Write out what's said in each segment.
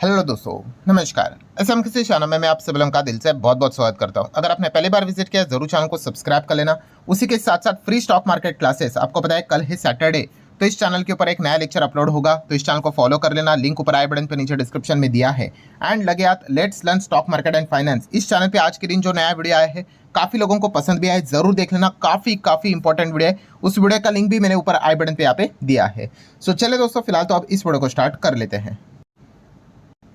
Hello दोस्तों, नमस्कार। SM किसी चैनल में मैं आप सभी लोगों का दिल से बहुत बहुत स्वागत करता हूं। अगर आपने पहली बार विजिट किया जरूर चैनल को सब्सक्राइब कर लेना। उसी के साथ साथ फ्री स्टॉक मार्केट क्लासेस, आपको पता है कल है सैटरडे, तो इस चैनल के ऊपर एक नया लेक्चर अपलोड होगा, तो इस चैनल को फॉलो कर लेना। लिंक ऊपर आई बटन पे नीचे डिस्क्रिप्शन में दिया है। एंड लगे हाथ let's learn stock market and finance. इस चैनल पे आज के दिन जो नया वीडियो आया है काफी लोगों को पसंद भी आया है, जरूर देख लेना। काफी इंपॉर्टेंट वीडियो है, उस वीडियो का लिंक भी मैंने ऊपर आई बटन पे यहाँ पे दिया है। सो चले दोस्तों, फिलहाल तो अब इस वीडियो को स्टार्ट कर लेते हैं।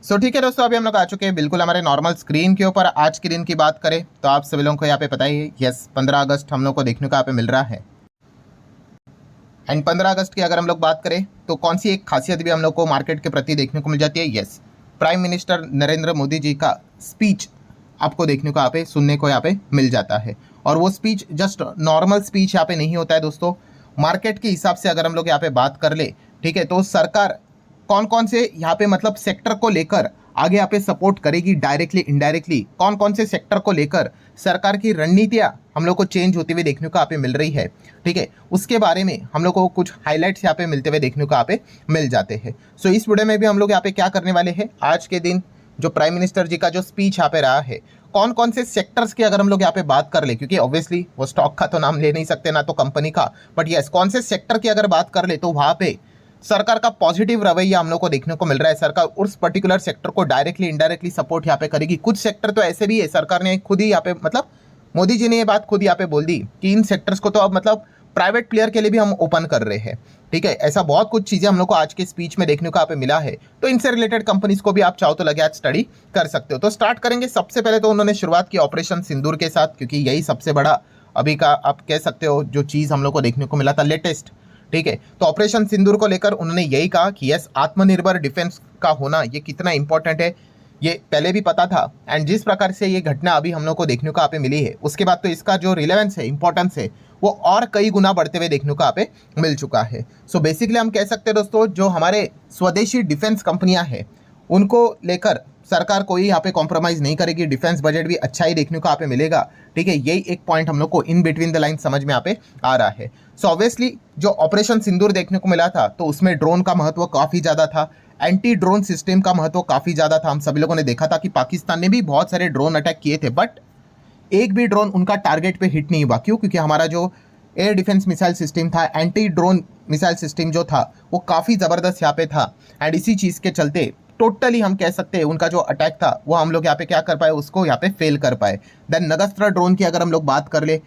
ठीक है दोस्तों, अभी हम लोग आ चुके हैं बिल्कुल हमारे नॉर्मल स्क्रीन के ऊपर। आज के दिन की बात करें तो आप सभी लोगों को यहाँ पे पता ही है, यस 15 अगस्त हम लोग को देखने को यहाँ पे मिल रहा है। एंड 15 अगस्त की अगर हम लोग बात करें तो कौन सी एक खासियत भी हम लोग को मार्केट के प्रति देखने को मिल जाती है, yes prime minister Narendra Modi ji का स्पीच आपको देखने को यहाँ पे सुनने को यहाँ पे मिल जाता है। और वो स्पीच जस्ट नॉर्मल स्पीच यहाँ पे नहीं होता है दोस्तों। मार्केट के हिसाब से अगर हम लोग यहाँ पे बात कर ले, ठीक है, तो सरकार कौन कौन से यहाँ पे मतलब सेक्टर को लेकर आगे यहाँ पे सपोर्ट करेगी डायरेक्टली इनडायरेक्टली, कौन कौन से सेक्टर को लेकर सरकार की रणनीतियाँ हम लोग को चेंज होती हुई देखने को यहाँ पे मिल रही है, ठीक है, उसके बारे में हम लोग को कुछ हाईलाइट्स यहाँ पे मिलते हुए देखने को यहाँ पे मिल जाते हैं। सो इस वीडियो में भी हम लोग यहाँ पे क्या करने वाले हैं, आज के दिन जो प्राइम मिनिस्टर जी का जो स्पीच यहाँ पे रहा है, कौन कौन से सेक्टर्स की अगर हम लोग यहाँ पे बात कर ले, क्योंकि ऑब्वियसली वो स्टॉक का तो नाम ले नहीं सकते ना तो कंपनी का, बट यस कौन से सेक्टर की अगर बात कर ले तो वहाँ पे सरकार का पॉजिटिव रवैया हम लोग को देखने को मिल रहा है। सरकार उस पर्टिकुलर सेक्टर को डायरेक्टली इनडायरेक्टली सपोर्ट यहाँ पे करेगी। कुछ सेक्टर तो ऐसे भी है, सरकार ने खुद ही यहाँ पे मतलब मोदी जी ने ये बात खुद यहाँ पे बोल दी कि इन सेक्टर्स को तो अब मतलब प्राइवेट प्लेयर के लिए भी हम ओपन कर रहे हैं, ठीक है। ऐसा बहुत कुछ चीजें हम लोग को आज के स्पीच में देखने को यहाँ पे मिला है, तो इनसे रिलेटेड कंपनीज को भी आप चाहो तो लगे आज स्टडी कर सकते हो। तो स्टार्ट करेंगे। सबसे पहले तो उन्होंने शुरुआत की ऑपरेशन सिंदूर के साथ, क्योंकि यही सबसे बड़ा अभी का आप कह सकते हो जो चीज हम लोग को देखने को मिला था लेटेस्ट, ठीक है। तो ऑपरेशन सिंदूर को लेकर उन्होंने यही कहा कि यस आत्मनिर्भर डिफेंस का होना ये कितना इंपॉर्टेंट है ये पहले भी पता था। एंड जिस प्रकार से ये घटना अभी हम लोग को देखने को यहाँ पे मिली है, उसके बाद तो इसका जो रिलेवेंस है, इंपॉर्टेंस है, वो और कई गुना बढ़ते हुए देखने को यहाँ पे मिल चुका है। सो बेसिकली हम कह सकते हैं दोस्तों, जो हमारे स्वदेशी डिफेंस कंपनियां हैं उनको लेकर सरकार कोई यहाँ पे कॉम्प्रोमाइज नहीं करेगी। डिफेंस बजट भी अच्छा ही देखने को यहाँ पे मिलेगा, ठीक है। यही एक पॉइंट हम लोग को इन बिटवीन द लाइन समझ में यहाँ पे आ रहा है। सो ऑब्वियसली जो ऑपरेशन सिंदूर देखने को मिला था तो उसमें ड्रोन का महत्व काफ़ी ज़्यादा था, एंटी ड्रोन सिस्टम का महत्व काफ़ी ज़्यादा था। हम सभी लोगों ने देखा था कि पाकिस्तान ने भी बहुत सारे ड्रोन अटैक किए थे, बट एक भी ड्रोन उनका टारगेट पे हिट नहीं हुआ। क्यों? क्योंकि हमारा जो एयर डिफेंस मिसाइल सिस्टम था, एंटी ड्रोन मिसाइल सिस्टम जो था वो काफ़ी ज़बरदस्त यहाँ पे था। एंड इसी चीज़ के चलते टोटली हम कह सकते हैं उनका जो अटैक था वो हम लोग यहाँ पे क्या कर पाए, उसको यहाँ पे फेल कर पाए। देन नगस्त्र ड्रोन की अगर हम लोग बात कर ले,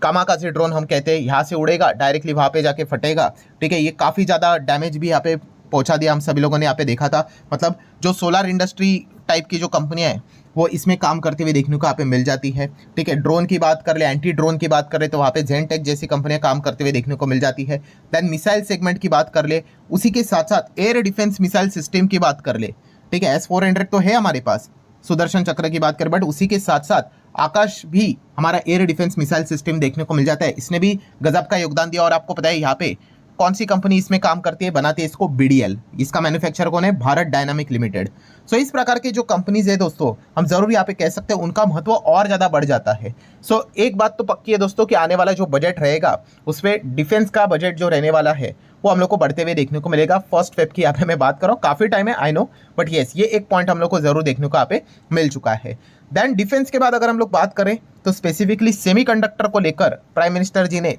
कामाकाजी ड्रोन हम कहते हैं, यहाँ से उड़ेगा डायरेक्टली वहाँ पे जाके फटेगा, ठीक है। ये काफ़ी ज़्यादा डैमेज भी यहाँ पे पहुँचा दिया, हम सभी लोगों ने यहाँ पे देखा था। मतलब जो सोलर इंडस्ट्री टाइप की जो कंपनियाँ हैं वो इसमें काम करते हुए देखने को यहाँ पे मिल जाती है, ठीक है। ड्रोन की बात कर ले, एंटी ड्रोन की बात कर ले तो वहाँ पे जेनटेक जैसी कंपनियां काम करते हुए देखने को मिल जाती है। देन मिसाइल सेगमेंट की बात कर ले, उसी के साथ साथ एयर डिफेंस मिसाइल सिस्टम की बात कर ले, ठीक है। S-400 तो है हमारे पास, सुदर्शन चक्र की बात करें, बट उसी के साथ साथ आकाश भी हमारा एयर डिफेंस मिसाइल सिस्टम देखने को मिल जाता है। इसने भी गजब का योगदान दिया। और आपको पता है यहाँ पे कौन सी कंपनी इसमें काम करती है, बनाती है इसको, BDL। इसका मैन्युफैक्चर कौन है? Bharat dynamic limited. सो इस प्रकार के जो कंपनीज है दोस्तों, हम जरूर यहाँ पे कह सकते हैं उनका महत्व और ज़्यादा बढ़ जाता है। सो एक बात तो पक्की है दोस्तों कि आने वाला जो बजट रहेगा उसमें डिफेंस का बजट जो रहने वाला है वो हम लोग को बढ़ते हुए देखने को मिलेगा। 1 फेब की यहाँ पे मैं बात कर रहा हूँ, काफ़ी टाइम है आई नो, बट येस ये एक पॉइंट हम लोग को जरूर देखने को यहाँ पे मिल चुका है। देन डिफेंस के बाद अगर हम लोग बात करें तो स्पेसिफिकली सेमीकंडक्टर को लेकर प्राइम मिनिस्टर जी ने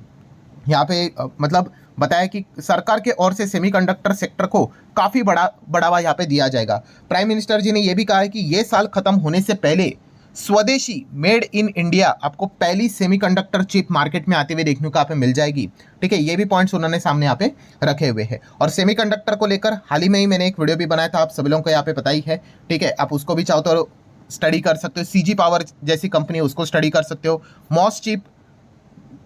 यहाँ पे मतलब बताया कि सरकार के ओर से सेमीकंडक्टर सेक्टर को काफ़ी बढ़ावा यहाँ पे दिया जाएगा। प्राइम मिनिस्टर जी ने यह भी कहा है कि ये साल खत्म होने से पहले स्वदेशी मेड इन इंडिया आपको पहली सेमीकंडक्टर चिप मार्केट में आते हुए देखने को यहाँ पे मिल जाएगी, ठीक है। ये भी पॉइंट्स उन्होंने सामने यहाँ पे रखे हुए हैं। और सेमीकंडक्टर को लेकर हाल ही में ही मैंने एक वीडियो भी बनाया था, आप सभी लोगों को यहाँ पे पता ही है, ठीक है। आप उसको भी चाहो तो स्टडी कर सकते हो। CG पावर जैसी कंपनी उसको स्टडी कर सकते हो। मॉस चिप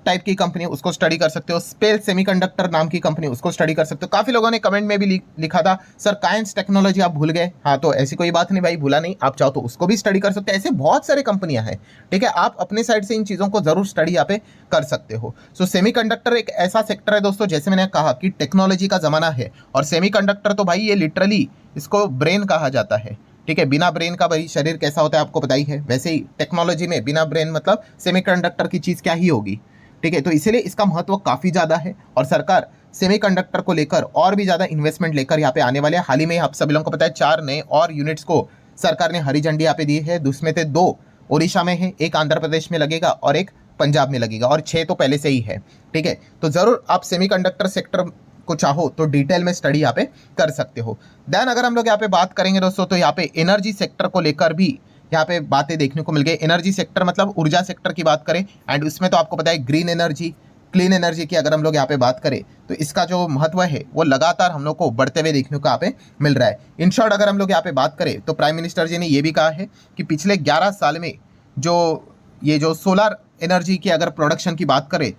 टाइप की कंपनी उसको स्टडी कर सकते हो। स्पेल सेमीकंडक्टर नाम की कंपनी उसको स्टडी कर सकते हो। काफ़ी लोगों ने कमेंट में भी लिखा था सर काइंस टेक्नोलॉजी आप भूल गए। हाँ, तो ऐसी कोई बात नहीं भाई, भूला नहीं, आप चाहो तो उसको भी स्टडी कर सकते हो। ऐसे बहुत सारे कंपनियां हैं, ठीक है। आप अपने साइड से इन चीज़ों को जरूर स्टडी यहाँ पे कर सकते हो। सो सेमीकंडक्टर एक ऐसा सेक्टर है दोस्तों, जैसे मैंने कहा कि टेक्नोलॉजी का ज़माना है, और सेमीकंडक्टर तो भाई ये लिटरली इसको ब्रेन कहा जाता है, ठीक है। बिना ब्रेन का भाई शरीर कैसा होता है आपको पता ही है, वैसे ही टेक्नोलॉजी में बिना ब्रेन मतलब सेमीकंडक्टर की चीज़ क्या ही होगी, ठीक है। तो इसीलिए इसका महत्व काफ़ी ज़्यादा है और सरकार सेमीकंडक्टर को लेकर और भी ज़्यादा इन्वेस्टमेंट लेकर यहाँ पे आने वाले हैं। हाल ही में आप सभी लोगों को पता है 4 नए और यूनिट्स को सरकार ने हरी झंडी यहाँ पे दी है। उसमें से 2 ओडिशा में है, एक आंध्र प्रदेश में लगेगा और एक पंजाब में लगेगा, और 6 तो पहले से ही है। ठीक है, तो ज़रूर आप सेमीकंडक्टर सेक्टर को चाहो तो डिटेल में स्टडी यहाँ पे कर सकते हो। देन अगर हम लोग यहाँ पे बात करेंगे दोस्तों, तो यहाँ पे एनर्जी सेक्टर को लेकर भी यहाँ पे बातें देखने को मिल गई। एनर्जी सेक्टर मतलब ऊर्जा सेक्टर की बात करें, एंड उसमें तो आपको पता है ग्रीन एनर्जी, क्लीन एनर्जी की अगर हम लोग यहाँ पे बात करें तो इसका जो महत्व है वो लगातार हम लोग को बढ़ते हुए देखने को यहाँ पे मिल रहा है। इन शॉर्ट अगर हम लोग यहाँ पे बात करें तो प्राइम मिनिस्टर जी ने ये भी कहा है कि पिछले 11 साल में जो सोलर एनर्जी की अगर प्रोडक्शन की बात करें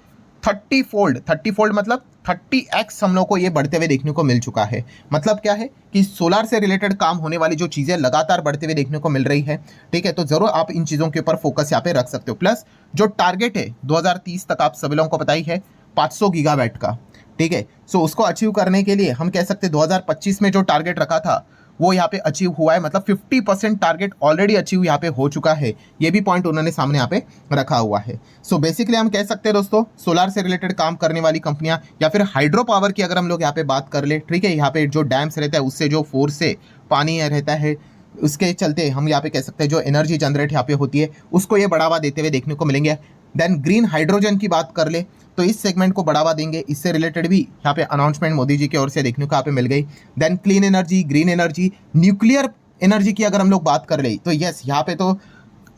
30 फोल्ड मतलब 30x हम लोग को ये बढ़ते हुए देखने को मिल चुका है। मतलब क्या है कि सोलार से रिलेटेड काम होने वाली जो चीज़ें लगातार बढ़ते हुए देखने को मिल रही है। ठीक है, तो ज़रूर आप इन चीज़ों के ऊपर फोकस यहाँ पे रख सकते हो। प्लस जो टारगेट है 2030 तक आप सभी लोगों को पता ही है 500 गीगावाट का। ठीक है, सो उसको अचीव करने के लिए हम कह सकते हैं 2025 में जो टारगेट रखा था वो यहाँ पे अचीव हुआ है, मतलब 50% टारगेट ऑलरेडी अचीव यहाँ पे हो चुका है। ये भी पॉइंट उन्होंने सामने यहाँ पे रखा हुआ है। सो बेसिकली हम कह सकते हैं दोस्तों, सोलार से रिलेटेड काम करने वाली कंपनियां या फिर हाइड्रो पावर की अगर हम लोग यहाँ पे बात कर ले, ठीक है, यहाँ पे जो डैम्स रहता है उससे जो फोर्स से पानी रहता है उसके चलते हम यहाँ पे कह सकते हैं जो एनर्जी जनरेट यहाँ पे होती है उसको ये बढ़ावा देते हुए देखने को मिलेंगे। देन ग्रीन हाइड्रोजन की बात कर ले तो इस सेगमेंट को बढ़ावा देंगे, इससे रिलेटेड भी यहाँ पे अनाउंसमेंट मोदी जी की ओर से देखने को यहाँ पे मिल गई। Then clean energy, green energy, nuclear energy की अगर हम लोग बात कर ले तो यस, यहाँ पे तो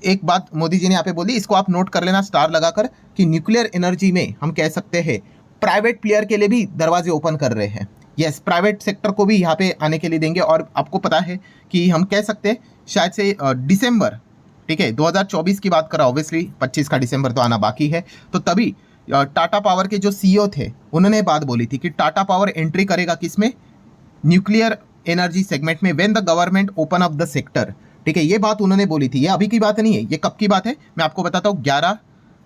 एक बात मोदी जी ने यहाँ पे बोली, इसको आप नोट कर लेना स्टार लगाकर, कि न्यूक्लियर एनर्जी में हम कह सकते हैं प्राइवेट प्लेयर के लिए भी दरवाजे ओपन कर रहे हैं। यस, प्राइवेट सेक्टर को भी यहाँ पे आने के लिए देंगे। और आपको पता है कि हम कह सकते हैं शायद से दिसंबर, ठीक है, 2024 की बात कर रहा हूँ, ऑब्वियसली 25 का दिसंबर तो आना बाकी है, तो तभी टाटा पावर के जो सीईओ थे उन्होंने बात बोली थी कि टाटा पावर एंट्री करेगा किसमें, न्यूक्लियर एनर्जी सेगमेंट में, when the government open up the sector. ठीक है, ये बात उन्होंने बोली थी, ये अभी की बात नहीं है, ये कब की बात है मैं आपको बताता हूँ, 11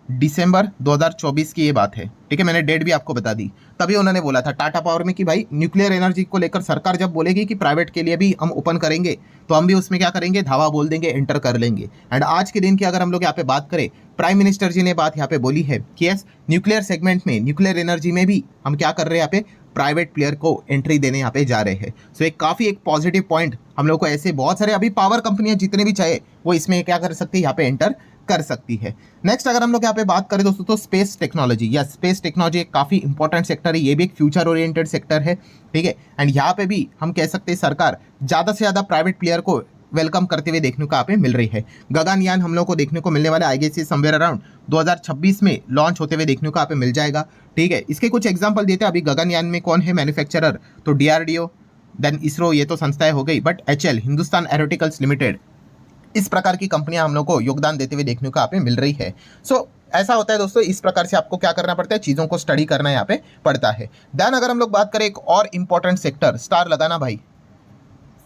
दिसंबर 2024 की ये बात है। ठीक है, मैंने डेट भी आपको बता दी। तभी उन्होंने बोला था टाटा पावर में कि भाई न्यूक्लियर एनर्जी को लेकर सरकार जब बोलेगी कि प्राइवेट के लिए भी हम ओपन करेंगे तो हम भी उसमें क्या करेंगे, धावा बोल देंगे, एंटर कर लेंगे। एंड आज के दिन की अगर हम लोग यहाँ पे बात करें, प्राइम मिनिस्टर जी ने बात यहाँ पे बोली है कि यस, न्यूक्लियर सेगमेंट में, न्यूक्लियर एनर्जी में भी हम क्या कर रहे हैं, यहाँ पे प्राइवेट प्लेयर को एंट्री देने यहाँ पे जा रहे हैं। सो एक काफ़ी एक पॉजिटिव पॉइंट हम लोग को, ऐसे बहुत सारे अभी पावर कंपनियां जितने भी चाहे वो इसमें क्या कर सकती है, यहाँ पे एंटर कर सकती है। नेक्स्ट अगर हम लोग यहाँ पे बात करें दोस्तों तो स्पेस टेक्नोलॉजी, या स्पेस टेक्नोलॉजी एक काफ़ी इंपॉर्टेंट सेक्टर है, ये भी एक फ्यूचर ओरिएंटेड सेक्टर है। ठीक है, एंड यहाँ पे भी हम कह सकते हैं सरकार ज़्यादा से ज़्यादा प्राइवेट प्लेयर को वेलकम करते हुए देखने को यहाँ पे मिल रही है। गगनयान हम लोग को देखने को मिलने वाला है, आई गेस समवेयर अराउंड 2026 में लॉन्च होते हुए देखने को यहाँ पे मिल जाएगा। ठीक है, इसके कुछ एग्जांपल देते हैं। अभी गगनयान में कौन है मैन्युफैक्चरर, तो DRDO, देन इसरो, ये तो संस्थाएं हो गई, बट HL, हिंदुस्तान एरोटिकल्स लिमिटेड, इस प्रकार की कंपनियां हम लोग को योगदान देते हुए देखने को यहाँ पे मिल रही है। सो ऐसा होता है दोस्तों, इस प्रकार से आपको क्या करना पड़ता है, चीज़ों को स्टडी करना यहाँ पे पड़ता है। देन अगर हम लोग बात करें एक और इंपॉर्टेंट सेक्टर, स्टार लगाना भाई,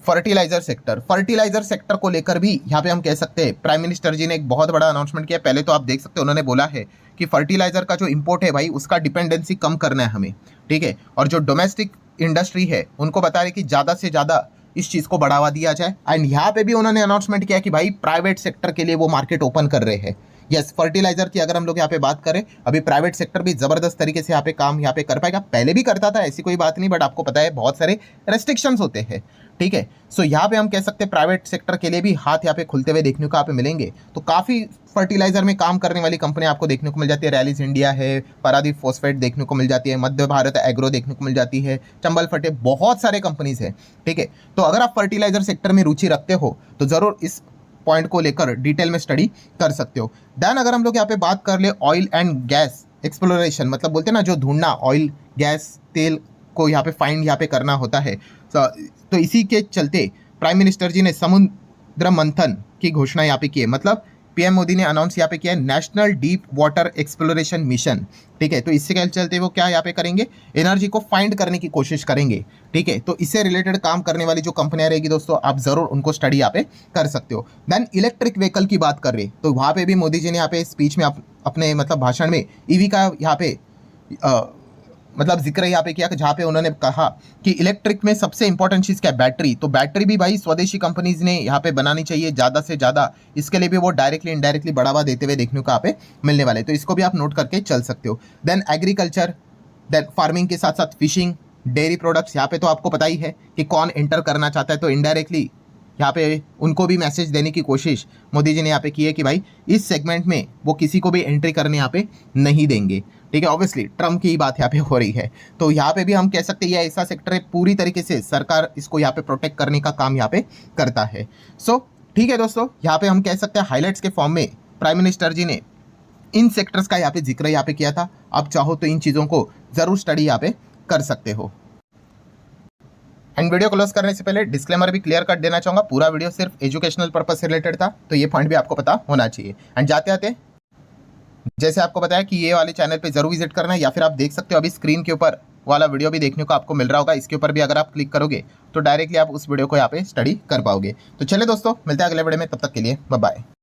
फर्टिलाइजर सेक्टर। फर्टिलाइजर सेक्टर को लेकर भी यहाँ पे हम कह सकते हैं प्राइम मिनिस्टर जी ने एक बहुत बड़ा अनाउंसमेंट किया। पहले तो आप देख सकते हैं उन्होंने बोला है कि फर्टिलाइजर का जो इंपोर्ट है भाई उसका डिपेंडेंसी कम करना है हमें। ठीक है, और जो डोमेस्टिक इंडस्ट्री है उनको बता रहे कि ज़्यादा से ज़्यादा इस चीज़ को बढ़ावा दिया जाए। एंड यहाँ पे भी उन्होंने अनाउंसमेंट किया कि भाई प्राइवेट सेक्टर के लिए वो मार्केट ओपन कर रहे हैं। यस, फर्टिलाइजर की अगर हम लोग यहाँ पे बात करें, अभी प्राइवेट सेक्टर भी ज़बरदस्त तरीके से यहाँ पे काम यहाँ पे कर पाएगा। पहले भी करता था, ऐसी कोई बात नहीं, बट आपको पता है बहुत सारे रेस्ट्रिक्शंस होते हैं। ठीक है, सो यहाँ पे हम कह सकते हैं प्राइवेट सेक्टर के लिए भी हाथ यहाँ पे खुलते हुए देखने को यहाँ पे मिलेंगे। तो काफ़ी फर्टिलाइजर में काम करने वाली कंपनियां आपको देखने को मिल जाती है। रैलिस इंडिया है, पारादीप फॉस्फेट देखने को मिल जाती है, मध्य भारत एग्रो देखने को मिल जाती है, चंबल फटे, बहुत सारे कंपनीज है। ठीक है, तो अगर आप फर्टिलाइजर सेक्टर में रुचि रखते हो तो ज़रूर इस पॉइंट को लेकर डिटेल में स्टडी कर सकते हो। देन अगर हम लोग यहाँ पे बात कर ले ऑयल एंड गैस एक्सप्लोरेशन, मतलब बोलते हैं ना जो ढूंढना, ऑयल गैस तेल को यहाँ पे फाइंड यहाँ पे करना होता है, तो इसी के चलते प्राइम मिनिस्टर जी ने समुद्र मंथन की घोषणा यहाँ पे की है। मतलब पीएम मोदी ने अनाउंस यहाँ पे किया है national deep water exploration mission. ठीक है, तो इससे क्या चलते वो क्या यहाँ पे करेंगे, एनर्जी को फाइंड करने की कोशिश करेंगे। ठीक है, तो इससे रिलेटेड काम करने वाली जो कंपनियां रहेगी दोस्तों, आप जरूर उनको स्टडी यहाँ पे कर सकते हो। देन इलेक्ट्रिक व्हीकल की बात कर रहे तो वहाँ पे भी मोदी जी ने यहाँ पे स्पीच में अपने मतलब भाषण में ईवी का यहाँ पे मतलब जिक्र यहाँ पे किया, जहाँ पे उन्होंने कहा कि इलेक्ट्रिक में सबसे इंपॉर्टेंट चीज़ क्या है, बैटरी। तो बैटरी भी भाई स्वदेशी कंपनीज ने यहाँ पे बनानी चाहिए ज़्यादा से ज़्यादा, इसके लिए भी वो डायरेक्टली इनडायरेक्टली बढ़ावा देते हुए देखने को यहाँ पे मिलने वाले, तो इसको भी आप नोट करके चल सकते हो। देन एग्रीकल्चर, देन फार्मिंग के साथ साथ फिशिंग, डेयरी प्रोडक्ट्स, यहाँ पे तो आपको पता ही है कि कौन एंटर करना चाहता है, तो इनडायरेक्टली यहाँ पे उनको भी मैसेज देने की कोशिश मोदी जी ने यहाँ पे की है कि भाई इस सेगमेंट में वो किसी को भी एंट्री करने यहाँ पे नहीं देंगे। ठीक है, ऑब्वियसली ट्रम्प की बात यहाँ पे हो रही है, तो यहाँ पे भी हम कह सकते हैं ये ऐसा सेक्टर है पूरी तरीके से सरकार इसको यहाँ पे प्रोटेक्ट करने का काम यहाँ पे करता है। सो ठीक है दोस्तों, यहाँ पे हम कह सकते हैं हाईलाइट्स के फॉर्म में प्राइम मिनिस्टर जी ने इन सेक्टर्स का यहाँ पे जिक्र यहाँ पे किया था। आप चाहो तो इन चीज़ों को ज़रूर स्टडी यहाँ पे कर सकते हो। एंड वीडियो क्लोज करने से पहले डिस्क्लेमर भी क्लियर कर देना चाहूँगा, पूरा वीडियो सिर्फ एजुकेशनल पर्पज से रिलेटेड था, तो ये पॉइंट भी आपको पता होना चाहिए। एंड जाते आते जैसे आपको बताया कि ये वाले चैनल पे जरूर विजिट करना है, या फिर आप देख सकते हो अभी स्क्रीन के ऊपर वाला वीडियो भी देखने को आपको मिल रहा होगा, इसके ऊपर भी अगर आप क्लिक करोगे तो डायरेक्टली आप उस वीडियो को यहाँ पे स्टडी कर पाओगे। तो चलिए दोस्तों, मिलते हैं अगले वीडियो में, तब तक के लिए बाय बाय।